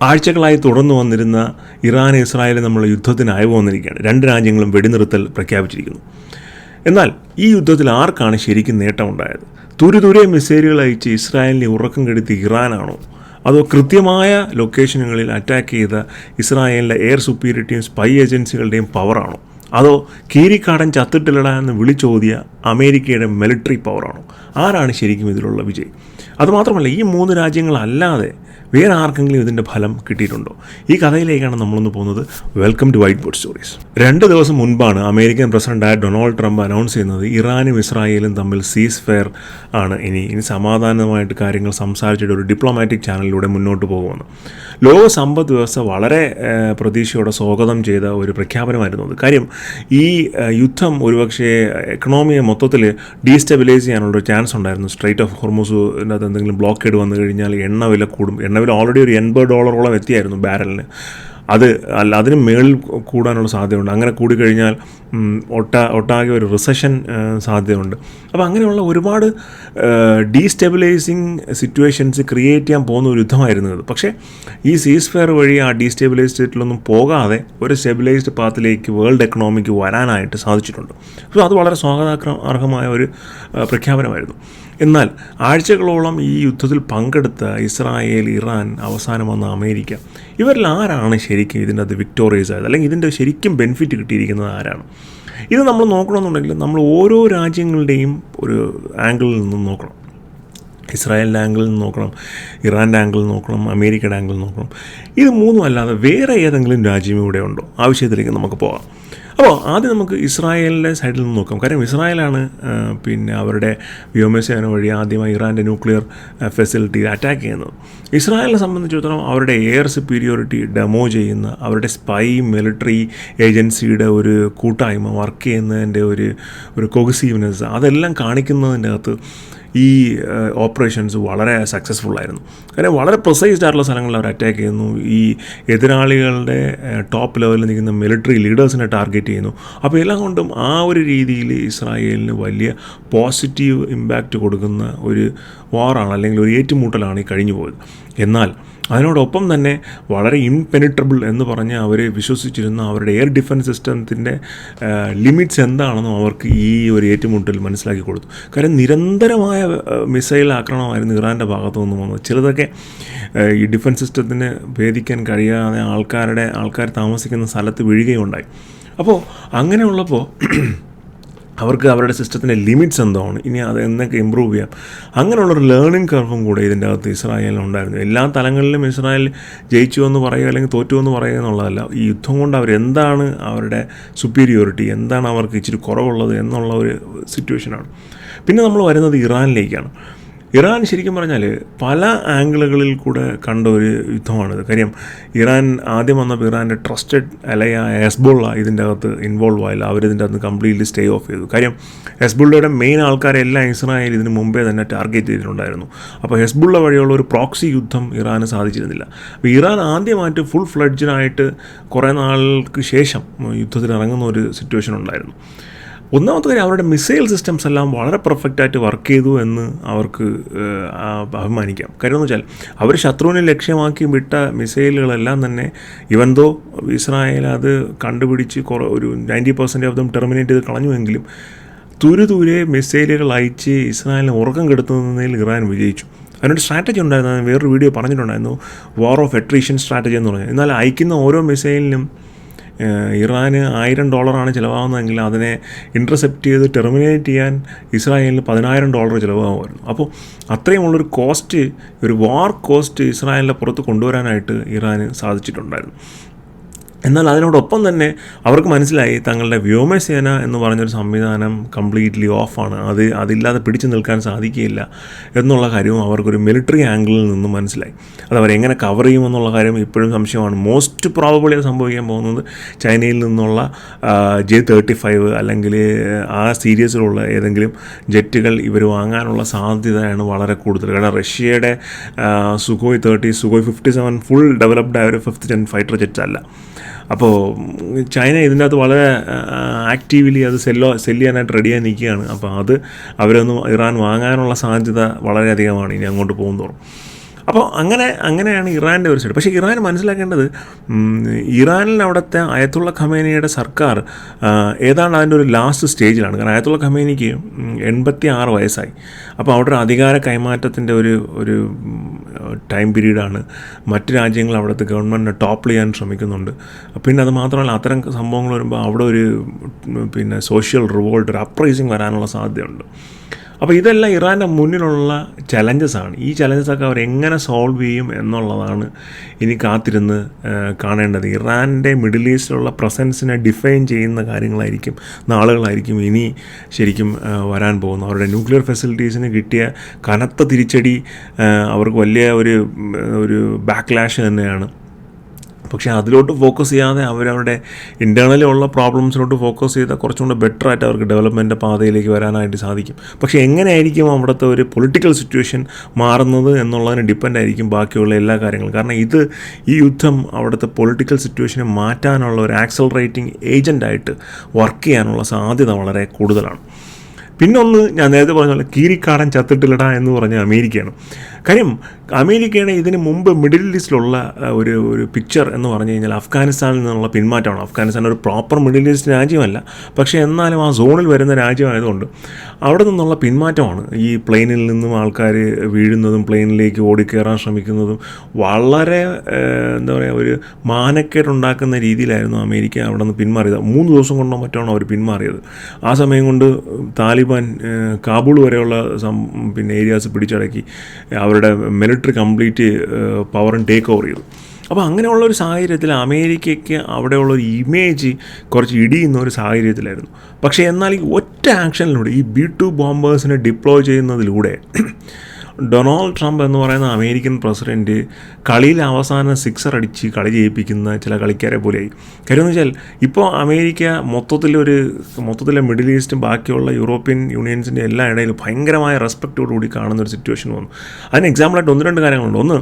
ആഴ്ചകളായി തുടർന്നു വന്നിരുന്ന ഇറാൻ ഇസ്രായേൽ നമ്മൾ യുദ്ധത്തിന് അയവ് വന്നിരിക്കുകയാണ്. രണ്ട് രാജ്യങ്ങളും വെടിനിർത്തൽ പ്രഖ്യാപിച്ചിരിക്കുന്നു. എന്നാൽ ഈ യുദ്ധത്തിൽ ആർക്കാണ് ശരിക്കും നേട്ടമുണ്ടായത്? തുരുതുരെ മിസൈലുകൾ അയച്ച് ഇസ്രായേലിനെ ഉറക്കം കെടുത്തി ഇറാനാണോ, അതോ കൃത്യമായ ലൊക്കേഷനുകളിൽ അറ്റാക്ക് ചെയ്ത ഇസ്രായേലിൻ്റെ എയർ സുപ്പീരിയറിറ്റിയും സ്പൈ ഏജൻസികളുടെയും പവറാണോ, അതോ കീരിക്കാടൻ ചത്തിട്ടില്ലട എന്ന് വിളിച്ചോതിയ അമേരിക്കയുടെ മിലിറ്ററി പവറാണോ? ആരാണ് ശരിക്കും ഇതിലുള്ള വിജയ്? അതുമാത്രമല്ല, ഈ മൂന്ന് രാജ്യങ്ങളല്ലാതെ വേറെ ആർക്കെങ്കിലും ഇതിൻ്റെ ഫലം കിട്ടിയിട്ടുണ്ടോ? ഈ കഥയിലേക്കാണ് നമ്മളൊന്ന് പോകുന്നത്. Welcome to white board stories. 2 ദിവസം മുൻപാണ് അമേരിക്കൻ പ്രസിഡന്റായ ഡൊണാൾഡ് ട്രംപ് അനൗൺസ് ചെയ്യുന്നത് ഇറാനും ഇസ്രായേലും തമ്മിൽ സീസ് ഫെയർ ആണ്, ഇനി സമാധാനമായിട്ട് കാര്യങ്ങൾ സംസാരിച്ചിട്ട് ഒരു ഡിപ്ലോമാറ്റിക് ചാനലിലൂടെ മുന്നോട്ട് പോകുമെന്ന്. ലോക സമ്പദ് വ്യവസ്ഥ വളരെ പ്രതീക്ഷയോടെ സ്വാഗതം ചെയ്ത ഒരു പ്രഖ്യാപനമായിരുന്നു അത്. കാര്യം ഈ യുദ്ധം ഒരുപക്ഷെ എക്കണോമിയെ മൊത്തത്തിൽ ഡീസ്റ്റെബിലൈസ് ചെയ്യാനുള്ളൊരു ചാൻസ് ഉണ്ടായിരുന്നു. സ്ട്രൈറ്റ് ഓഫ് ഹോർമുസിൻ്റെ അത് എന്തെങ്കിലും ബ്ലോക്കേഡ് വന്നു കഴിഞ്ഞാൽ എണ്ണ വില കൂടും. എണ്ണ വില ഓൾറെഡി ഒരു $80 എത്തിയായിരുന്നു ബാരലിന്. അതിന് മേളിൽ കൂടാനുള്ള സാധ്യതയുണ്ട്. അങ്ങനെ കൂടിക്കഴിഞ്ഞാൽ ഒട്ടാകെ ഒരു റിസഷൻ സാധ്യതയുണ്ട്. അപ്പോൾ അങ്ങനെയുള്ള ഒരുപാട് ഡീസ്റ്റെബിലൈസിങ് സിറ്റുവേഷൻസ് ക്രിയേറ്റ് ചെയ്യാൻ പോകുന്ന ഒരു യുദ്ധമായിരുന്നു ഇത്. പക്ഷേ ഈ സീസ് ഫെയർ വഴി ആ ഡീസ്റ്റെബിലൈസ്ഡ് സ്റ്റേറ്റിലൊന്നും പോകാതെ ഒരു സ്റ്റെബിലൈസ്ഡ് പാത്തിലേക്ക് വേൾഡ് എക്കണോമിക്ക് വരാനായിട്ട് സാധിച്ചിട്ടുണ്ട്. സോ അത് വളരെ സ്വാഗതാർഹമായ ഒരു പ്രഖ്യാപനമായിരുന്നു. എന്നാൽ ആഴ്ചകളോളം ഈ യുദ്ധത്തിൽ പങ്കെടുത്ത ഇസ്രായേൽ, ഇറാൻ, അവസാനം വന്ന അമേരിക്ക, ഇവരിൽ ആരാണ് ശരിക്കും ഇതിൻ്റെ അത് വിക്ടോറിയസ് ആയത്, അല്ലെങ്കിൽ ഇതിൻ്റെ ശരിക്കും ബെനിഫിറ്റ് കിട്ടിയിരിക്കുന്നത് ആരാണ്? ഇത് നമ്മൾ നോക്കണമെന്നുണ്ടെങ്കിൽ നമ്മൾ ഓരോ രാജ്യങ്ങളുടെയും ഒരു ആംഗിളിൽ നിന്നും നോക്കണം. ഇസ്രായേലിൻ്റെ ആംഗിളിൽ നിന്ന് നോക്കണം, ഇറാൻ്റെ ആംഗിളിൽ നോക്കണം, അമേരിക്കയുടെ ആംഗിളിൽ നോക്കണം. ഇത് മൂന്നും അല്ലാതെ വേറെ ഏതെങ്കിലും രാജ്യം ഇവിടെ ഉണ്ടോ? ആവശ്യത്തിലേക്ക് നമുക്ക് പോകാം. അപ്പോൾ ആദ്യം നമുക്ക് ഇസ്രായേലിൻ്റെ സൈഡിൽ നിന്ന് നോക്കാം. കാര്യം ഇസ്രായേലാണ് അവരുടെ വ്യോമസേന വഴി ആദ്യമായി ഇറാൻ്റെ ന്യൂക്ലിയർ ഫെസിലിറ്റി അറ്റാക്ക് ചെയ്യുന്നത്. ഇസ്രായേലിനെ സംബന്ധിച്ചിടത്തോളം അവരുടെ എയർ സുപ്പീരിയോറിറ്റി ഡെമോ ചെയ്യുന്ന, അവരുടെ സ്പൈ മിലിറ്ററി ഏജൻസിയുടെ ഒരു കൂട്ടായ്മ വർക്ക് ചെയ്യുന്നതിൻ്റെ ഒരു കൊഹസീവ്നെസ്, അതെല്ലാം കാണിക്കുന്നതിൻ്റെ അകത്ത് ഈ ഓപ്പറേഷൻസ് വളരെ സക്സസ്ഫുള്ളായിരുന്നു. കാര്യം വളരെ പ്രിസൈസ്ഡ് ആയിട്ടുള്ള സ്ഥലങ്ങളിൽ അവർ അറ്റാക്ക് ചെയ്യുന്നു. ഈ എതിരാളികളുടെ ടോപ്പ് ലെവലിൽ നിൽക്കുന്ന മിലിറ്ററി ലീഡേഴ്സിനെ ടാർഗറ്റ് ചെയ്യുന്നു. അപ്പോൾ എല്ലാം കൊണ്ടും ആ ഒരു രീതിയിൽ ഇസ്രായേലിന് വലിയ പോസിറ്റീവ് ഇമ്പാക്റ്റ് കൊടുക്കുന്ന ഒരു വാറാണ്, അല്ലെങ്കിൽ ഒരു ഏറ്റുമുട്ടലാണ് ഈ കഴിഞ്ഞു പോയത്. എന്നാൽ അതിനോടൊപ്പം തന്നെ വളരെ ഇംപെനിട്രബിൾ എന്ന് പറഞ്ഞ് അവർ വിശ്വസിച്ചിരുന്ന അവരുടെ എയർ ഡിഫൻസ് സിസ്റ്റത്തിൻ്റെ ലിമിറ്റ്സ് എന്താണെന്നും അവർക്ക് ഈ ഒരു ഏറ്റുമുട്ടൽ മനസ്സിലാക്കി കൊടുത്തു. കാര്യം നിരന്തരമായ മിസൈൽ ആക്രമണമായിരുന്നു ഇറാൻ്റെ ഭാഗത്തു നിന്നും വന്നത്. ചിലതൊക്കെ ഈ ഡിഫൻസ് സിസ്റ്റത്തിന് ഭേദിക്കാൻ കഴിയാതെ ആൾക്കാർ താമസിക്കുന്ന സ്ഥലത്ത് വീഴുകയുണ്ടായി. അപ്പോൾ അങ്ങനെയുള്ളപ്പോൾ അവർക്ക് അവരുടെ സിസ്റ്റത്തിൻ്റെ ലിമിറ്റ്സ് എന്താണ്, ഇനി അത് എന്നൊക്കെ ഇമ്പ്രൂവ് ചെയ്യാം, അങ്ങനെയുള്ളൊരു ലേണിംഗ് കർവും കൂടെ ഇതിൻ്റെ അകത്ത് ഇസ്രായേലിനുണ്ടായിരുന്നു. എല്ലാ തലങ്ങളിലും ഇസ്രായേൽ ജയിച്ചു എന്ന് പറയുക അല്ലെങ്കിൽ തോറ്റു എന്ന് പറയുക എന്നുള്ളതല്ല, ഈ യുദ്ധം കൊണ്ട് അവരെന്താണ് അവരുടെ സുപ്പീരിയോറിറ്റി, എന്താണ് അവർക്ക് ഇച്ചിരി കുറവുള്ളത് എന്നുള്ള ഒരു സിറ്റുവേഷനാണ്. പിന്നെ നമ്മൾ വരുന്നത് ഇറാനിലേക്കാണ്. ഇറാൻ ശരിക്കും പറഞ്ഞാൽ പല ആംഗിളുകളിൽ കൂടെ കണ്ട ഒരു യുദ്ധമാണിത്. കാര്യം ഇറാൻ ആദ്യം വന്നപ്പോൾ ഇറാൻ്റെ ട്രസ്റ്റഡ് അലയായ ഹെസ്ബുള്ള ഇതിൻ്റെ അകത്ത് ഇൻവോൾവ് ആയില്ല. അവരിതിൻ്റെ അകത്ത് കംപ്ലീറ്റ്ലി സ്റ്റേ ഓഫ് ചെയ്തു. കാര്യം ഹെസ്ബുള്ളയുടെ മെയിൻ ആൾക്കാരെല്ലാം ഇസ്രായേൽ ഇതിന് മുമ്പേ തന്നെ ടാർഗറ്റ് ചെയ്തിട്ടുണ്ടായിരുന്നു. അപ്പോൾ ഹെസ്ബുള്ള വഴിയുള്ള ഒരു പ്രോക്സി യുദ്ധം ഇറാന് സാധിച്ചിരുന്നില്ല. അപ്പോൾ ഇറാൻ ആദ്യമായിട്ട് ഫുൾ ഫ്ലഡ്ജിനായിട്ട് കുറേ നാൾക്ക് ശേഷം യുദ്ധത്തിൽ ഇറങ്ങുന്ന ഒരു സിറ്റുവേഷൻ ഉണ്ടായിരുന്നു. ഒന്നാമത്തെ കാര്യം, അവരുടെ മിസൈൽ സിസ്റ്റംസ് എല്ലാം വളരെ പെർഫെക്റ്റായിട്ട് വർക്ക് ചെയ്തു എന്ന് അവർക്ക് അഭിമാനിക്കാം. കാര്യം എന്ന് വെച്ചാൽ അവർ ശത്രുവിനെ ലക്ഷ്യമാക്കി വിട്ട മിസൈലുകളെല്ലാം തന്നെ ഇവന്തോ ഇസ്രായേൽ അത് കണ്ടുപിടിച്ച് ഒരു 90% ഓഫ് ദം ടെർമിനേറ്റ് ചെയ്ത് കളഞ്ഞുവെങ്കിലും തുരുതുരെ മിസൈലുകൾ അയച്ച് ഇസ്രായേലിനെ ഉറക്കം കെടുത്തുന്നതിൽ ഇറാൻ വിജയിച്ചു. അതിനൊരു സ്ട്രാറ്റജി ഉണ്ടായിരുന്നു. വേറൊരു വീഡിയോ പറഞ്ഞിട്ടുണ്ടായിരുന്നു, വാർ ഓഫ് അട്രീഷൻ സ്ട്രാറ്റജി എന്ന് പറഞ്ഞാൽ. എന്നാൽ അയക്കുന്ന ഓരോ മിസൈലിനും ഇറാന് $1000 ചിലവാകുന്നതെങ്കിൽ അതിനെ ഇൻ്റർസെപ്റ്റ് ചെയ്ത് ടെർമിനേറ്റ് ചെയ്യാൻ ഇസ്രായേലിന് $10,000 ചിലവാകുമായിരുന്നു. അപ്പോൾ അത്രയുമുള്ളൊരു കോസ്റ്റ്, ഒരു വാർ കോസ്റ്റ് ഇസ്രായേലിൻ്റെ പുറത്ത് കൊണ്ടുവരാനായിട്ട് ഇറാന് സാധിച്ചിട്ടുണ്ടായിരുന്നു. എന്നാൽ അതിനോടൊപ്പം തന്നെ അവർക്ക് മനസ്സിലായി തങ്ങളുടെ വ്യോമസേന എന്ന് പറഞ്ഞൊരു സംവിധാനം കംപ്ലീറ്റ്ലി ഓഫാണ്, അതില്ലാതെ പിടിച്ചു നിൽക്കാൻ സാധിക്കുകയില്ല എന്നുള്ള കാര്യവും അവർക്കൊരു മിലിറ്ററി ആംഗിളിൽ നിന്നും മനസ്സിലായി. അത് അവരെങ്ങനെ കവർ ചെയ്യുമെന്നുള്ള കാര്യം ഇപ്പോഴും സംശയമാണ്. മോസ്റ്റ് പ്രോബബിളി സംഭവിക്കാൻ പോകുന്നത് ചൈനയിൽ നിന്നുള്ള J-35 അല്ലെങ്കിൽ ആ സീരീസിലുള്ള ഏതെങ്കിലും ജെറ്റുകൾ ഇവർ വാങ്ങാനുള്ള സാധ്യതയാണ് വളരെ കൂടുതൽ. കാരണം റഷ്യയുടെ സുഖോയ് 30, സുഖോയ് 57 ഫുൾ ഡെവലപ്ഡ് ആയ ഒരു 5th gen ഫൈറ്റർ ജെറ്റ്സ് അല്ല. അപ്പോൾ ചൈന ഇതിൻ്റെ അകത്ത് വളരെ ആക്റ്റീവ്ലി അത് സെല്ല് ചെയ്യാനായിട്ട് റെഡിയായി നിൽക്കുകയാണ്. അപ്പോൾ അത് അവരൊന്നും ഇറാൻ വാങ്ങാനുള്ള സാധ്യത വളരെയധികമാണ് ഇനി അങ്ങോട്ട് പോകുന്നതോറും. അപ്പോൾ അങ്ങനെയാണ് ഇറാൻ്റെ ഒരു സൈഡ്. പക്ഷേ ഇറാൻ മനസ്സിലാക്കേണ്ടത്, ഇറാനിൽ അവിടുത്തെ അയത്തുള്ള ഖമേനിയുടെ സർക്കാർ ഏതാണ്ട് അതിൻ്റെ ഒരു ലാസ്റ്റ് സ്റ്റേജിലാണ്. കാരണം അയത്തുള്ള ഖമേനിക്ക് 86 വയസ്സായി. അപ്പോൾ അവിടെ ഒരു അധികാര കൈമാറ്റത്തിൻ്റെ ഒരു ടൈം പീരീഡാണ്. മറ്റ് രാജ്യങ്ങൾ അവിടുത്തെ ഗവൺമെൻറ്റിനെ ടോപ്പിൾ ചെയ്യാൻ ശ്രമിക്കുന്നുണ്ട്. പിന്നെ അത് മാത്രമല്ല, അത്തരം സംഭവങ്ങൾ വരുമ്പോൾ അവിടെ ഒരു സോഷ്യൽ റിവോൾട്ട്, ഒരു അപ്രൈസിങ് വരാനുള്ള സാധ്യതയുണ്ട്. അപ്പോൾ ഇതെല്ലാം ഇറാൻ്റെ മുന്നിലുള്ള ചലഞ്ചസാണ്. ഈ ചലഞ്ചസൊക്കെ അവരെങ്ങനെ സോൾവ് ചെയ്യും എന്നുള്ളതാണ് ഇനി കാത്തിരുന്ന് കാണേണ്ടത്. ഇറാൻ്റെ മിഡിൽ ഈസ്റ്റിലുള്ള പ്രസൻസിനെ ഡിഫൈൻ ചെയ്യുന്ന നാളുകളായിരിക്കും ഇനി ശരിക്കും വരാൻ പോകുന്നു. അവരുടെ ന്യൂക്ലിയർ ഫെസിലിറ്റീസിന് കിട്ടിയ കനത്ത തിരിച്ചടി അവർക്ക് വലിയ ഒരു ബാക്ക്ലാഷ് തന്നെയാണ്. പക്ഷേ അതിലോട്ട് ഫോക്കസ് ചെയ്യാതെ അവരവരുടെ ഇൻറ്റേർണലി ഉള്ള പ്രോബ്ലംസിലോട്ട് ഫോക്കസ് ചെയ്താൽ കുറച്ചും കൂടെ ബെറ്ററായിട്ട് അവർക്ക് ഡെവലപ്മെൻറ്റ് പാതയിലേക്ക് വരാനായിട്ട് സാധിക്കും. പക്ഷേ എങ്ങനെയായിരിക്കും അവിടുത്തെ ഒരു പൊളിറ്റിക്കൽ സിറ്റുവേഷൻ മാറുന്നത് എന്നുള്ളതിന് ഡിപ്പെൻഡ് ആയിരിക്കും ബാക്കിയുള്ള എല്ലാ കാര്യങ്ങളും. കാരണം ഈ യുദ്ധം അവിടുത്തെ പൊളിറ്റിക്കൽ സിറ്റുവേഷനെ മാറ്റാനുള്ള ഒരു ആക്സലറേറ്റിംഗ് ഏജൻ്റായിട്ട് വർക്ക് ചെയ്യാനുള്ള സാധ്യത വളരെ കൂടുതലാണ്. പിന്നൊന്ന്, ഞാൻ നേരത്തെ പറഞ്ഞ പോലെ കീരിക്കാടൻ ചത്തിട്ടില്ലട എന്ന് പറഞ്ഞ അമേരിക്കയാണ്. കാര്യം അമേരിക്കയുടെ ഇതിന് മുമ്പ് മിഡിൽ ഈസ്റ്റിലുള്ള ഒരു പിക്ചർ എന്ന് പറഞ്ഞു കഴിഞ്ഞാൽ അഫ്ഗാനിസ്ഥാനിൽ നിന്നുള്ള പിന്മാറ്റമാണ്. അഫ്ഗാനിസ്ഥാൻ ഒരു പ്രോപ്പർ മിഡിൽ ഈസ്റ്റ് രാജ്യമല്ല, പക്ഷേ എന്നാലും ആ സോണിൽ വരുന്ന രാജ്യമായതുകൊണ്ട് അവിടെ നിന്നുള്ള പിന്മാറ്റമാണ്. ഈ പ്ലെയിനിൽ നിന്നും ആൾക്കാർ വീഴുന്നതും പ്ലെയിനിലേക്ക് ഓടിക്കയറാൻ ശ്രമിക്കുന്നതും വളരെ ഒരു മാനക്കേടുണ്ടാക്കുന്ന രീതിയിലായിരുന്നു അമേരിക്ക അവിടെ നിന്ന് പിന്മാറിയത്. 3 ദിവസം കൊണ്ടോ മറ്റാണ് അവർ പിന്മാറിയത്. ആ സമയം കൊണ്ട് താലിബാൻ കാബൂൾ വരെയുള്ള ഏരിയാസ് പിടിച്ചടക്കി അവരുടെ മിലിറ്ററി കംപ്ലീറ്റ് പവറും ടേക്ക് ഓവർ ചെയ്തു. അപ്പോൾ അങ്ങനെയുള്ളൊരു സാഹചര്യത്തിൽ അമേരിക്കയ്ക്ക് അവിടെയുള്ളൊരു ഇമേജ് കുറച്ച് ഇടിയുന്ന ഒരു സാഹചര്യത്തിലായിരുന്നു. പക്ഷേ എന്നാൽ ഈ ഒറ്റ ആക്ഷനിലൂടെ, ഈ B-2 ബോംബേഴ്സിനെ ഡിപ്ലോയ് ചെയ്യുന്നതിലൂടെ ഡൊണാൾഡ് ട്രംപ് എന്ന് പറയുന്ന അമേരിക്കൻ പ്രസിഡൻറ്റ് കളിയിൽ അവസാനം 6 അടിച്ച് കളി ജയിപ്പിക്കുന്ന ചില കളിക്കാരെ പോലെയായി. കാര്യം എന്ന് വെച്ചാൽ ഇപ്പോൾ അമേരിക്ക മൊത്തത്തിലെ മിഡിൽ ഈസ്റ്റും ബാക്കിയുള്ള യൂറോപ്യൻ യൂണിയൻസിൻ്റെ എല്ലാ ഇടയിലും ഭയങ്കരമായ റെസ്പെക്റ്റോടുകൂടി കാണുന്നൊരു സിറ്റുവേഷൻ വന്നു. അതിന് എക്സാമ്പിളായിട്ട് 1-2 കാര്യങ്ങളുണ്ട്. ഒന്ന്,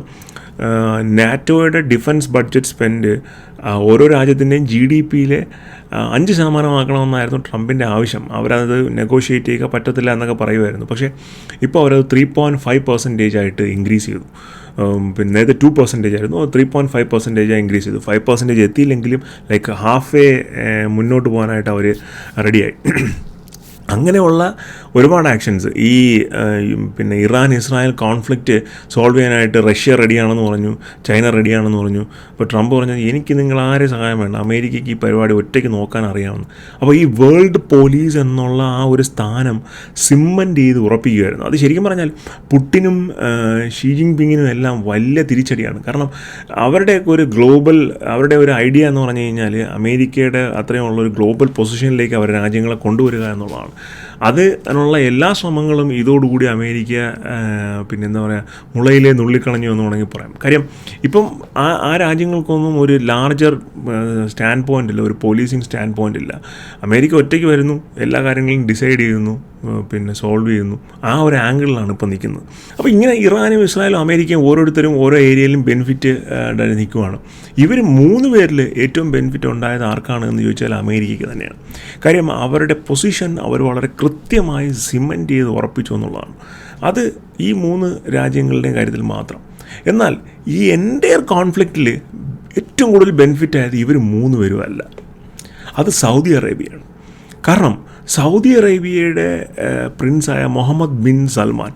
നാറ്റോയുടെ ഡിഫൻസ് ബഡ്ജറ്റ് സ്പെൻഡ് ഓരോ രാജ്യത്തിൻ്റെയും GDPയിലെ 5% ട്രംപിൻ്റെ ആവശ്യം. അവരത് നെഗോഷിയേറ്റ് ചെയ്യുക പറ്റത്തില്ല എന്നൊക്കെ പറയുമായിരുന്നു. പക്ഷേ ഇപ്പോൾ അവരത് 3.5% ആയിട്ട് ഇൻക്രീസ് ചെയ്തു. നേരത്തെ 2% ആയിരുന്നു, 3.5% ഇൻക്രീസ് ചെയ്തു. 5% എത്തിയില്ലെങ്കിലും ഹാഫ് മുന്നോട്ട് പോകാനായിട്ട് അവർ റെഡിയായി. അങ്ങനെയുള്ള ഒരുപാട് ആക്ഷൻസ് ഈ ഇറാൻ ഇസ്രായേൽ കോൺഫ്ലിക്റ്റ് സോൾവ് ചെയ്യാനായിട്ട് റഷ്യ റെഡിയാണെന്ന് പറഞ്ഞു, ചൈന റെഡിയാണെന്ന് പറഞ്ഞു. അപ്പോൾ ട്രംപ് പറഞ്ഞത് എനിക്ക് നിങ്ങൾ ആരെയും സഹായം വേണ്ട, അമേരിക്കയ്ക്ക് ഈ പരിപാടി ഒറ്റയ്ക്ക് നോക്കാൻ അറിയാമെന്ന്. അപ്പോൾ ഈ വേൾഡ് പോലീസ് എന്നുള്ള ആ ഒരു സ്ഥാനം സിമ്മൻ്റ് ചെയ്ത് ഉറപ്പിക്കുകയായിരുന്നു. അത് ശരിക്കും പറഞ്ഞാൽ പുട്ടിനും ഷീ ജിൻപിങ്ങിനും എല്ലാം വലിയ തിരിച്ചടിയാണ്. കാരണം അവരുടെ ഒരു ഐഡിയ എന്ന് പറഞ്ഞു കഴിഞ്ഞാൽ അമേരിക്കയുടെ അത്രയും ഉള്ളൊരു ഗ്ലോബൽ പൊസിഷനിലേക്ക് അവർ രാജ്യങ്ങളെ കൊണ്ടുവരിക എന്നുള്ളതാണ്. അതിനുള്ള എല്ലാ ശ്രമങ്ങളും ഇതോടുകൂടി അമേരിക്ക മുളയിലെ നുള്ളിക്കളഞ്ഞു എന്ന് വേണമെങ്കിൽ പറയാം. കാര്യം ഇപ്പം ആ രാജ്യങ്ങൾക്കൊന്നും ഒരു ലാർജർ സ്റ്റാൻഡ് പോയിൻ്റ് ഇല്ല, ഒരു പോലീസിങ് സ്റ്റാൻഡ് പോയിൻ്റ് ഇല്ല. അമേരിക്ക ഒറ്റയ്ക്ക് വരുന്നു, എല്ലാ കാര്യങ്ങളും ഡിസൈഡ് ചെയ്യുന്നു, സോൾവ് ചെയ്യുന്നു. ആ ഒരു ആംഗിളിലാണ് ഇപ്പോൾ നിൽക്കുന്നത്. അപ്പോൾ ഇങ്ങനെ ഇറാനും ഇസ്രായേലും അമേരിക്കയും ഓരോരുത്തരും ഓരോ ഏരിയയിലും ബെനിഫിറ്റ് നിൽക്കുവാണ്. ഇവർ 3 പേരിൽ ഏറ്റവും ബെനിഫിറ്റ് ഉണ്ടായത് ആർക്കാണ് എന്ന് ചോദിച്ചാൽ അമേരിക്കയ്ക്ക് തന്നെയാണ്. കാര്യം അവരുടെ പൊസിഷൻ അവർ വളരെ കൃത്യമായി സിമെൻ്റ് ചെയ്ത് ഉറപ്പിച്ചു എന്നുള്ളതാണ്. അത് ഈ 3 രാജ്യങ്ങളുടെയും കാര്യത്തിൽ മാത്രം. എന്നാൽ ഈ എൻ്റയർ കോൺഫ്ലിക്റ്റിൽ ഏറ്റവും കൂടുതൽ ബെനിഫിറ്റ് ആയത് ഇവർ 3 പേരും അല്ല, അത് സൗദി അറേബ്യയാണ്. കാരണം സൗദി അറേബ്യയുടെ പ്രിൻസായ മുഹമ്മദ് ബിൻ സൽമാൻ,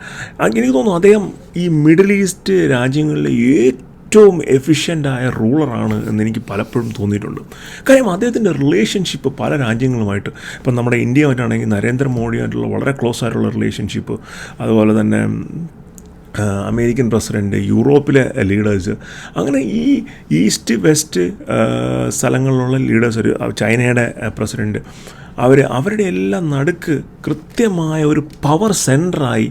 എനിക്ക് തോന്നുന്നു അദ്ദേഹം ഈ മിഡിൽ ഈസ്റ്റ് രാജ്യങ്ങളിലെ ഏറ്റവും എഫിഷ്യൻ്റായ റൂളറാണ് എന്നെനിക്ക് പലപ്പോഴും തോന്നിയിട്ടുണ്ട്. കാര്യം അദ്ദേഹത്തിൻ്റെ റിലേഷൻഷിപ്പ് പല രാജ്യങ്ങളുമായിട്ട്, ഇപ്പം നമ്മുടെ ഇന്ത്യയുമായിട്ടാണെങ്കിൽ നരേന്ദ്രമോദിയായിട്ടുള്ള വളരെ ക്ലോസ് ആയിട്ടുള്ള റിലേഷൻഷിപ്പ്, അതുപോലെ തന്നെ അമേരിക്കൻ പ്രസിഡൻറ്റ്, യൂറോപ്പിലെ ലീഡേഴ്സ്, അങ്ങനെ ഈ ഈസ്റ്റ് വെസ്റ്റ് സ്ഥലങ്ങളിലുള്ള ലീഡേഴ്സ്, ചൈനയുടെ പ്രസിഡൻറ്റ്, അവരുടെ എല്ലാം നടുക്ക് കൃത്യമായ ഒരു പവർ സെൻറ്ററായി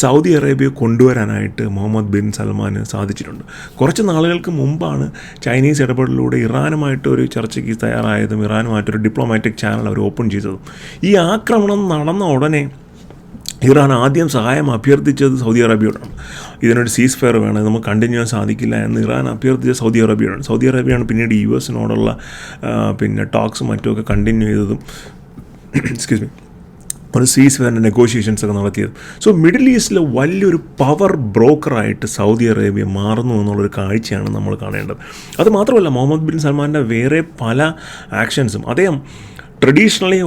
സൗദി അറേബ്യ കൊണ്ടുവരാനായിട്ട് മുഹമ്മദ് ബിൻ സൽമാന് സാധിച്ചിട്ടുണ്ട്. കുറച്ച് നാളുകൾക്ക് മുമ്പാണ് ചൈനീസ് ഇടപെടലിലൂടെ ഇറാനുമായിട്ട് ഒരു ചർച്ചയ്ക്ക് തയ്യാറായതും ഇറാനുമായിട്ടൊരു ഡിപ്ലോമാറ്റിക് ചാനൽ അവർ ഓപ്പൺ ചെയ്തതും. ഈ ആക്രമണം നടന്ന ഉടനെ ഇറാൻ ആദ്യം സഹായം അഭ്യർത്ഥിച്ചത് സൗദി അറേബ്യയോടാണ്. ഇതിനൊരു സീസ് ഫയർ വേണം, നമുക്ക് കണ്ടിന്യൂ ചെയ്യാൻ സാധിക്കില്ല എന്ന് ഇറാൻ അഭ്യർത്ഥിച്ചത് സൗദി അറേബ്യയോടാണ്. സൗദി അറേബ്യയാണ് പിന്നീട് US ടോക്സും മറ്റുമൊക്കെ കണ്ടിന്യൂ ചെയ്തതും ഒരു സീസ് ഫെയറിൻ്റെ നെഗോഷിയേഷൻസ് ഒക്കെ നടത്തിയത്. സോ മിഡിൽ ഈസ്റ്റിലെ വലിയൊരു പവർ ബ്രോക്കറായിട്ട് സൗദി അറേബ്യ മാറുന്നു എന്നുള്ളൊരു കാഴ്ചയാണ് നമ്മൾ കാണേണ്ടത്. അത് മാത്രമല്ല, മുഹമ്മദ് ബിൻ സൽമാൻ്റെ വേറെ പല ആക്ഷൻസും അദ്ദേഹം ട്രഡീഷണലി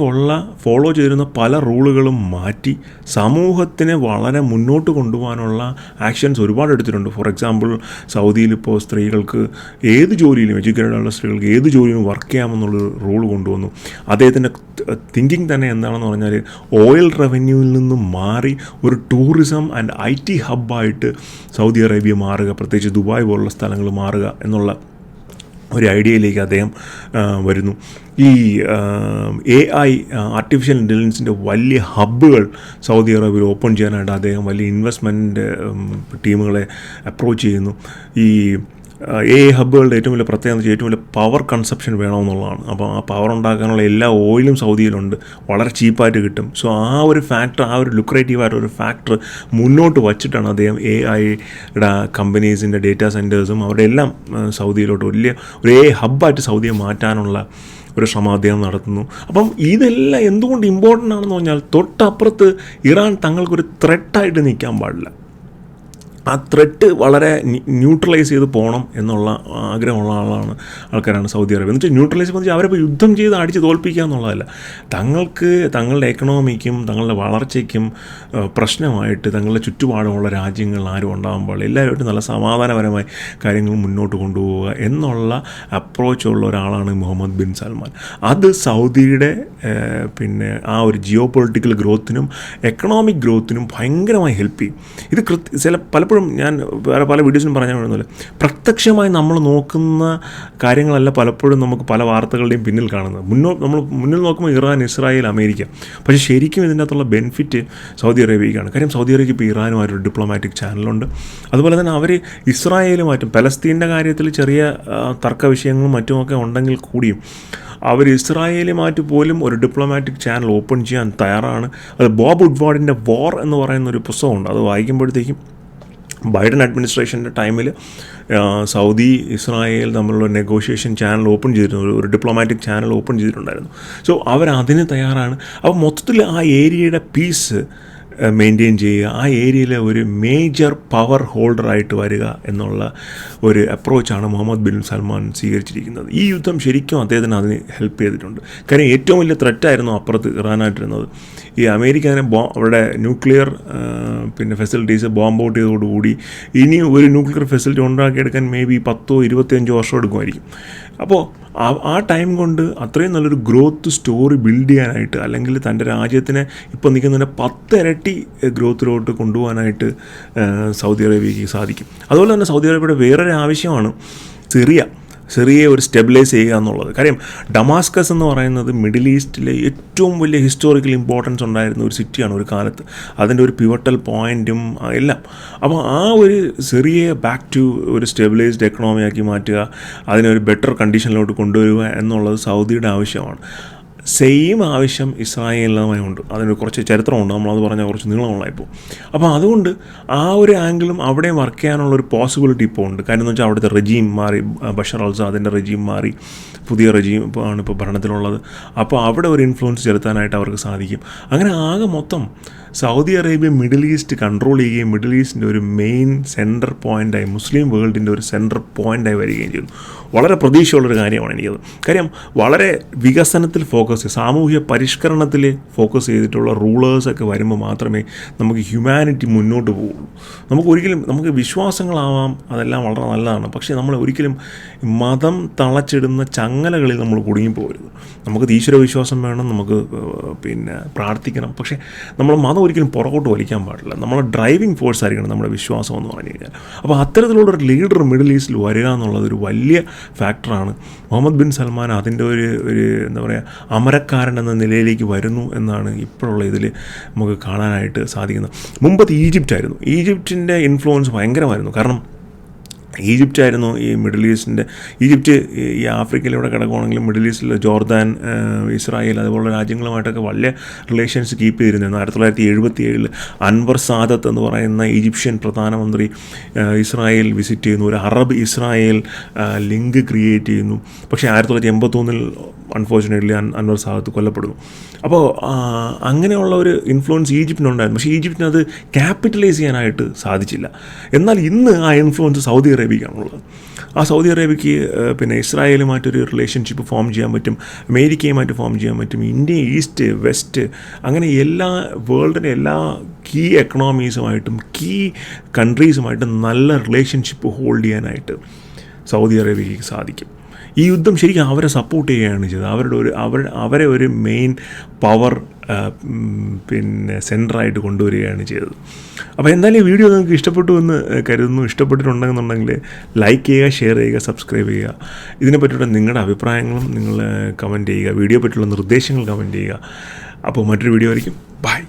ഫോളോ ചെയ്തിരുന്ന പല റൂളുകളും മാറ്റി സമൂഹത്തിനെ വളരെ മുന്നോട്ട് കൊണ്ടുപോകാനുള്ള ആക്ഷൻസ് ഒരുപാട് എടുത്തിട്ടുണ്ട്. ഫോർ എക്സാമ്പിൾ, സൗദിയിലിപ്പോൾ സ്ത്രീകൾക്ക് ഏത് ജോലിയിലും, എഡ്യൂക്കേറ്റഡുള്ള സ്ത്രീകൾക്ക് ഏത് ജോലിയിലും വർക്ക് ചെയ്യാമെന്നുള്ളൊരു റൂൾ കൊണ്ടുവന്നു. അദ്ദേഹത്തിൻ്റെ തിങ്കിങ് തന്നെ എന്താണെന്ന് പറഞ്ഞാൽ ഓയിൽ റവന്യൂവിൽ നിന്നും മാറി ഒരു ടൂറിസം ആൻഡ് IT ഹബ്ബായിട്ട് സൗദി അറേബ്യ മാറുക, പ്രത്യേകിച്ച് ദുബായ് പോലുള്ള സ്ഥലങ്ങൾ മാറുക എന്നുള്ള ഒരു ഐഡിയയിലേക്ക് അദ്ദേഹം വരുന്നു. ഈ AI ആർട്ടിഫിഷ്യൽ ഇൻ്റലിജൻസിൻ്റെ വലിയ ഹബ്ബുകൾ സൗദി അറേബ്യയിൽ ഓപ്പൺ ചെയ്യാനായിട്ട് അദ്ദേഹം വലിയ ഇൻവെസ്റ്റ്മെൻറ്റ് ടീമുകളെ അപ്രോച്ച് ചെയ്യുന്നു. ഈ AI ഹബ്ബുകളുടെ ഏറ്റവും വലിയ പ്രത്യേകത എന്ന് വെച്ചാൽ ഏറ്റവും വലിയ പവർ കൺസപ്ഷൻ വേണമെന്നുള്ളതാണ്. അപ്പോൾ ആ പവർ ഉണ്ടാക്കാനുള്ള എല്ലാ ഓയിലും സൗദിയിലുണ്ട്, വളരെ ചീപ്പായിട്ട് കിട്ടും. സോ ആ ഒരു ഫാക്ടർ, ആ ഒരു ലുക്രേറ്റീവായിട്ട് ഒരു ഫാക്ടർ മുന്നോട്ട് വച്ചിട്ടാണ് അദ്ദേഹം AIയുടെ കമ്പനീസിൻ്റെ ഡേറ്റാ സെൻറ്റേഴ്സും അവരുടെ എല്ലാം സൗദിയിലോട്ട് വലിയ ഒരു AI ഹബ്ബായിട്ട് സൗദിയെ മാറ്റാനുള്ള ഒരു ശ്രമം അദ്ദേഹം നടത്തുന്നു. അപ്പം ഇതെല്ലാം എന്തുകൊണ്ട് ഇമ്പോർട്ടൻ്റ് ആണെന്ന് പറഞ്ഞാൽ, തൊട്ടപ്പുറത്ത് ഇറാൻ തങ്ങൾക്കൊരു ത്രെട്ടായിട്ട് നിൽക്കാൻ പാടില്ല. ആ ത്രെട്ട് വളരെ ന്യൂട്രലൈസ് ചെയ്ത് പോകണം എന്നുള്ള ആഗ്രഹമുള്ള ആൾക്കാരാണ് സൗദി അറേബ്യ. എന്ന് വെച്ചാൽ ന്യൂട്രലൈസ് എന്ന് വെച്ചാൽ അവരിപ്പോൾ യുദ്ധം ചെയ്ത് അടിച്ച് തോൽപ്പിക്കുക എന്നുള്ളതല്ല. തങ്ങൾക്ക് തങ്ങളുടെ എക്കണോമിക്കും തങ്ങളുടെ വളർച്ചയ്ക്കും പ്രശ്നമായിട്ട് തങ്ങളുടെ ചുറ്റുപാടുമുള്ള രാജ്യങ്ങൾ ആരും ഉണ്ടാകാൻ പാടില്ല, എല്ലാവരുമായിട്ട് നല്ല സമാധാനപരമായി കാര്യങ്ങൾ മുന്നോട്ട് കൊണ്ടുപോവുക എന്നുള്ള അപ്രോച്ചുള്ള ഒരാളാണ് മുഹമ്മദ് ബിൻ സൽമാൻ. അത് സൗദിയുടെ ആ ഒരു ജിയോ പൊളിറ്റിക്കൽ ഗ്രോത്തിനും എക്കണോമിക് ഗ്രോത്തിനും ഭയങ്കരമായി ഹെൽപ്പ് ചെയ്യും. ഇത് പലപ്പോഴും ഞാൻ വേറെ പല വീഡിയോസിനും പറഞ്ഞാൽ വേണമെന്നില്ല, പ്രത്യക്ഷമായി നമ്മൾ നോക്കുന്ന കാര്യങ്ങളല്ല പലപ്പോഴും നമുക്ക് പല വാർത്തകളുടെയും പിന്നിൽ കാണുന്നത്. നമ്മൾ മുന്നിൽ നോക്കുമ്പോൾ ഇറാൻ, ഇസ്രായേൽ, അമേരിക്ക, പക്ഷേ ശരിക്കും ഇതിൻ്റെ അകത്തുള്ള ബെനിഫിറ്റ് സൗദി അറേബ്യയ്ക്കാണ്. കാര്യം സൗദി അറേബ്യക്ക് ഇപ്പോൾ ഇറാനുമായിട്ടൊരു ഡിപ്ലോമാറ്റിക് ചാനലുണ്ട്. അതുപോലെ തന്നെ അവർ ഇസ്രായേലുമായിട്ടും പലസ്തീൻ്റെ കാര്യത്തിൽ ചെറിയ തർക്ക വിഷയങ്ങളും മറ്റുമൊക്കെ ഉണ്ടെങ്കിൽ കൂടിയും അവർ ഇസ്രായേലുമായിട്ട് പോലും ഒരു ഡിപ്ലോമാറ്റിക് ചാനൽ ഓപ്പൺ ചെയ്യാൻ തയ്യാറാണ്. അത് ബോബ് വുഡ്വാർഡിൻ്റെ വാർ എന്ന് പറയുന്ന ഒരു പുസ്തകമുണ്ട്. അത് വായിക്കുമ്പോഴത്തേക്കും ബൈഡൻ അഡ്മിനിസ്ട്രേഷൻ്റെ ടൈമിൽ സൗദി ഇസ്രായേൽ തമ്മിലുള്ള നെഗോഷിയേഷൻ ചാനൽ ഓപ്പൺ ചെയ്തിരുന്നു, ഒരു ഡിപ്ലോമാറ്റിക് ചാനൽ ഓപ്പൺ ചെയ്തിട്ടുണ്ടായിരുന്നു. സോ അവരതിന് തയ്യാറാണ്. അപ്പോൾ മൊത്തത്തിൽ ആ ഏരിയയുടെ പീസ് മെയിൻറ്റെയിൻ ചെയ്യുക, ആ ഏരിയയിലെ ഒരു മേജർ പവർ ഹോൾഡറായിട്ട് വരിക എന്നുള്ള ഒരു അപ്രോച്ചാണ് മുഹമ്മദ് ബിൻ സൽമാൻ സ്വീകരിച്ചിരിക്കുന്നത്. ഈ യുദ്ധം ശരിക്കും അദ്ദേഹത്തിന് അതിന് ഹെൽപ്പ് ചെയ്തിട്ടുണ്ട്. കാര്യം ഏറ്റവും വലിയ ത്രെറ്റായിരുന്നു അപ്പുറത്ത് ഇറാനായിട്ടിരുന്നത്. ഈ അമേരിക്ക അങ്ങനെ അവരുടെ ന്യൂക്ലിയർ ഫെസിലിറ്റീസ് ബോംബ് ഔട്ട് ചെയ്തതോടുകൂടി ഇനി ഒരു ന്യൂക്ലിയർ ഫെസിലിറ്റി ഉണ്ടാക്കിയെടുക്കാൻ മേ ബി 10-25 വർഷം എടുക്കുമായിരിക്കും. അപ്പോൾ ആ ടൈം കൊണ്ട് അത്രയും നല്ലൊരു ഗ്രോത്ത് സ്റ്റോറി ബിൽഡ് ചെയ്യാനായിട്ട്, അല്ലെങ്കിൽ തൻ്റെ രാജ്യത്തിനെ ഇപ്പോൾ നിൽക്കുന്നതിൻ്റെ 10 ഇരട്ടി ഗ്രോത്തിലോട്ട് കൊണ്ടുപോകാനായിട്ട് സൗദി അറേബ്യയ്ക്ക് സാധിക്കും. അതുപോലെ തന്നെ സൗദി അറേബ്യയുടെ വേറൊരു ആവശ്യമാണ് സിറിയയെ ഒരു സ്റ്റെബിലൈസ് ചെയ്യുക എന്നുള്ളത്. കാര്യം ഡമാസ്കസ് എന്ന് പറയുന്നത് മിഡിൽ ഈസ്റ്റിലെ ഏറ്റവും വലിയ ഹിസ്റ്റോറിക്കൽ ഇമ്പോർട്ടൻസ് ഉണ്ടായിരുന്ന ഒരു സിറ്റിയാണ് ഒരു കാലത്ത്. അതിൻ്റെ ഒരു പിവട്ടൽ പോയിൻറ്റും എല്ലാം. അപ്പോൾ ആ ഒരു സിറിയയെ ബാക്ക് ടു ഒരു സ്റ്റെബിലൈസ്ഡ് എക്കണോമിയാക്കി മാറ്റുക, അതിനൊരു ബെറ്റർ കണ്ടീഷനിലോട്ട് കൊണ്ടുവരിക എന്നുള്ളത് സൗദിയുടെ ആവശ്യമാണ്. സെയിം ആവശ്യം ഇസ്രായേലിനുമായി ഉണ്ട്. അതിന് കുറച്ച് ചരിത്രമുണ്ട്, നമ്മളത് പറഞ്ഞാൽ കുറച്ച് നീളമുള്ള ഇപ്പോൾ. അപ്പോൾ അതുകൊണ്ട് ആ ഒരു ആംഗിളും അവിടെ വർക്ക് ചെയ്യാനുള്ളൊരു പോസിബിലിറ്റി ഇപ്പോൾ ഉണ്ട്. കാര്യം എന്ന് വെച്ചാൽ അവിടുത്തെ റെജീം മാറി, ബഷർ അൽ അസാദിൻ്റെ റെജീം മാറി, പുതിയ റെജീം ആണ് ഇപ്പോൾ ഭരണത്തിലുള്ളത്. അപ്പോൾ അവിടെ ഒരു ഇൻഫ്ലുവൻസ് ചെലുത്താനായിട്ട് അവർക്ക് സാധിക്കും. അങ്ങനെ ആകെ മൊത്തം Saudi Arabia middle east control ചെയ്യുകയും മിഡിൽ ഈസ്റ്റിൻ്റെ ഒരു മെയിൻ സെൻറ്റർ പോയിൻ്റായി, മുസ്ലിം വേൾഡിൻ്റെ ഒരു സെൻറ്റർ പോയിൻ്റായി വരികയും ചെയ്യുന്നു. വളരെ പ്രതീക്ഷയുള്ളൊരു കാര്യമാണ് എനിക്കത്. കാര്യം വളരെ വികസനത്തിൽ ഫോക്കസ്, സാമൂഹ്യ പരിഷ്കരണത്തിൽ ഫോക്കസ് ചെയ്തിട്ടുള്ള റൂളേഴ്സൊക്കെ വരുമ്പോൾ മാത്രമേ നമുക്ക് ഹ്യൂമാനിറ്റി മുന്നോട്ട് പോവുള്ളൂ. നമുക്ക് വിശ്വാസങ്ങളാവാം, അതെല്ലാം വളരെ നല്ലതാണ്. പക്ഷേ നമ്മൾ ഒരിക്കലും മതം തളച്ചിടുന്ന ചങ്ങലകളിൽ നമ്മൾ കുടുങ്ങിപ്പോകരുത്. നമുക്ക് ഈശ്വര വിശ്വാസം വേണം, നമുക്ക് പ്രാർത്ഥിക്കണം. പക്ഷേ നമ്മൾ മതം ഒരിക്കലും പുറകോട്ട് വലിക്കാൻ പാടില്ല. നമ്മളെ ഡ്രൈവിംഗ് ഫോഴ്സ് ആയിരിക്കണം നമ്മുടെ വിശ്വാസം എന്ന് പറഞ്ഞു കഴിഞ്ഞാൽ. അപ്പോൾ അത്തരത്തിലുള്ളൊരു ലീഡർ മിഡിൽ ഈസ്റ്റിൽ വരിക എന്നുള്ളതൊരു വലിയ ഫാക്ടറാണ്. മുഹമ്മദ് ബിൻ സൽമാൻ അതിൻ്റെ ഒരു എന്താ പറയുക, അമരക്കാരൻ എന്ന നിലയിലേക്ക് വരുന്നു എന്നാണ് ഇപ്പോഴുള്ള ഇതിൽ നമുക്ക് കാണാനായിട്ട് സാധിക്കുന്നത്. മുമ്പത്തെ ഈജിപ്റ്റായിരുന്നു. ഈജിപ്റ്റിൻ്റെ ഇൻഫ്ലുവൻസ് ഭയങ്കരമായിരുന്നു. കാരണം ഈജിപ്റ്റായിരുന്നു ഈ മിഡിൽ ഈസ്റ്റിൻ്റെ ഈജിപ്റ്റ് ഈ ആഫ്രിക്കയിലൂടെ കിടക്കുകയാണെങ്കിലും മിഡിൽ ഈസ്റ്റിൽ ജോർദാൻ, ഇസ്രായേൽ അതുപോലുള്ള രാജ്യങ്ങളുമായിട്ടൊക്കെ വലിയ റിലേഷൻസ് കീപ്പ് ചെയ്തിരുന്നു. 1977 അൻവർ സാദത്ത് എന്ന് പറയുന്ന ഈജിപ്ഷ്യൻ പ്രധാനമന്ത്രി ഇസ്രായേൽ വിസിറ്റ് ചെയ്യുന്നു, ഒരു അറബ് ഇസ്രായേൽ ലിങ്ക് ക്രിയേറ്റ് ചെയ്യുന്നു. പക്ഷേ 1981 അൺഫോർച്ചുനേറ്റ്ലി അൻവർ സാദത്ത് കൊല്ലപ്പെടുന്നു. അപ്പോൾ അങ്ങനെയുള്ള ഒരു ഇൻഫ്ലുവൻസ് ഈജിപ്തിനുണ്ടായിരുന്നു. പക്ഷേ ഈജിപ്തിന് അത് ക്യാപിറ്റലൈസ് ചെയ്യാനായിട്ട് സാധിച്ചില്ല. എന്നാൽ ഇന്ന് ആ ഇൻഫ്ലുവൻസ് സൗദി അറേബ്യക്കാണുള്ളത്. ആ സൗദി അറേബ്യയ്ക്ക് പിന്നെ ഇസ്രായേലുമായിട്ടൊരു റിലേഷൻഷിപ്പ് ഫോം ചെയ്യാൻ പറ്റും, അമേരിക്കയുമായിട്ട് ഫോം ചെയ്യാൻ പറ്റും, ഇന്ത്യ, ഈസ്റ്റ്, വെസ്റ്റ്, അങ്ങനെ എല്ലാ വേൾഡിൻ്റെ എല്ലാ കീ എക്കണോമീസുമായിട്ടും കീ കൺട്രീസുമായിട്ടും നല്ല റിലേഷൻഷിപ്പ് ഹോൾഡ് ചെയ്യാനായിട്ട് സൗദി അറേബ്യയ്ക്ക് സാധിക്കും. ഈ യുദ്ധം ശരിക്കും അവരെ സപ്പോർട്ട് ചെയ്യുകയാണ് ചെയ്തത്. അവരെ ഒരു മെയിൻ പവർ പിന്നെ സെൻറ്ററായിട്ട് കൊണ്ടുവരികയാണ് ചെയ്തത്. അപ്പോൾ എന്തായാലും ഈ വീഡിയോ നിങ്ങൾക്ക് ഇഷ്ടപ്പെട്ടു എന്ന് കരുതുന്നു. ഇഷ്ടപ്പെട്ടിട്ടുണ്ടെന്നുണ്ടെങ്കിൽ ലൈക്ക് ചെയ്യുക, ഷെയർ ചെയ്യുക, സബ്സ്ക്രൈബ് ചെയ്യുക. ഇതിനെപ്പറ്റിയുള്ള നിങ്ങളുടെ അഭിപ്രായങ്ങളും നിങ്ങൾ കമൻറ്റ് ചെയ്യുക. വീഡിയോ പറ്റിയുള്ള നിർദ്ദേശങ്ങൾ കമൻറ്റ് ചെയ്യുക. അപ്പോൾ മറ്റൊരു വീഡിയോ ആയിരിക്കും. ബൈ.